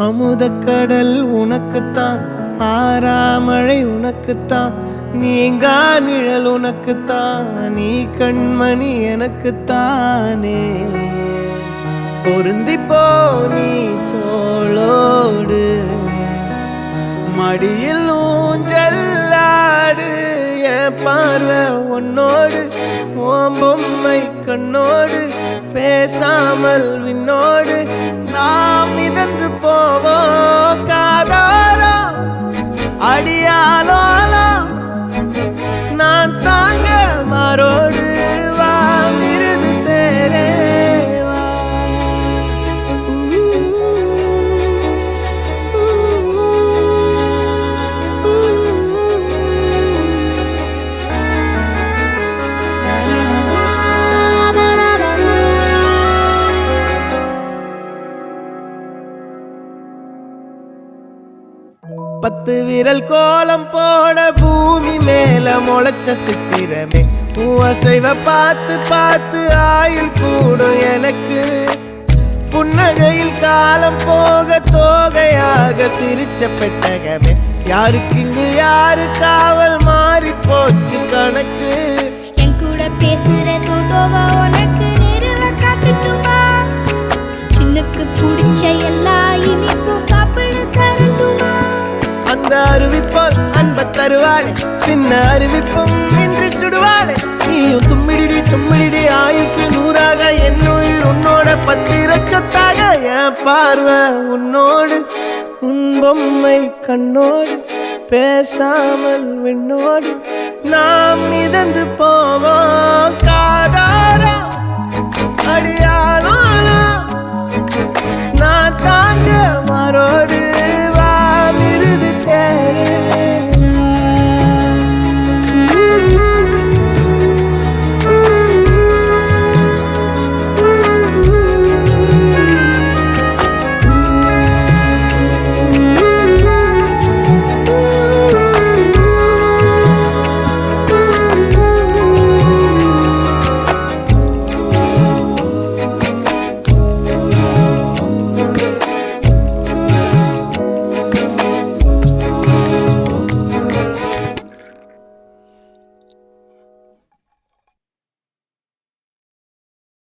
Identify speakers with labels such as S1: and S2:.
S1: அமுதக்கடல் உனக்குத்தான், ஆறாமழை உனக்குத்தான், நீங்கா நிழல் உனக்குத்தான், நீ கண்மணி எனக்குத்தானே. பொருந்திப்போ நீ தோளோடு, மடியில் ஊஞ்சல்லாடு, என் பார்வை உன்னோடு, ஓம் பொம்மை கண்ணோடு, பேசாமல் விண்ணோடு நாம் மிதந்து போவோம் காதாரோ அடியாலோலோ. நான் தாங்க மாறோடு வா மிருது தேரே வா. பத்து விரல் கோலம் போட பூமி மேல முளைச்ச சித்திரமே, அசைவ பார்த்து பார்த்து ஆயுள் கூடும் எனக்கு. புன்னகையில் காலம் போக தோகையாக சிரிச்ச பெட்டகமே, யாருக்கு இங்கு யாரு காவல் மாறி போச்சு கணக்கு.
S2: என் கூட பேசுற தோதோவா உனக்கு நேரில் காட்டுட்டுமா, சின்னுக்கு பிடிச்ச எல்லா இனிப்பும் சாப்பிட தரட்டுமா.
S1: அந்த அறிவிப்பால் அன்ப தருவாளே, சின்ன அறிவிப்பும் இன்று சுடுவாளே. நீயும் தும்மிடி தும்மிடி ஆயுசு நூறாக, என் உயிர் உன்னோட பத்திர சொத்தாக. என் பார்வை உன்னோடு, உன் பொம்மை கண்ணோடு, பேசாமல் விண்ணோடு நாம் மிதந்து போவோம் காதா.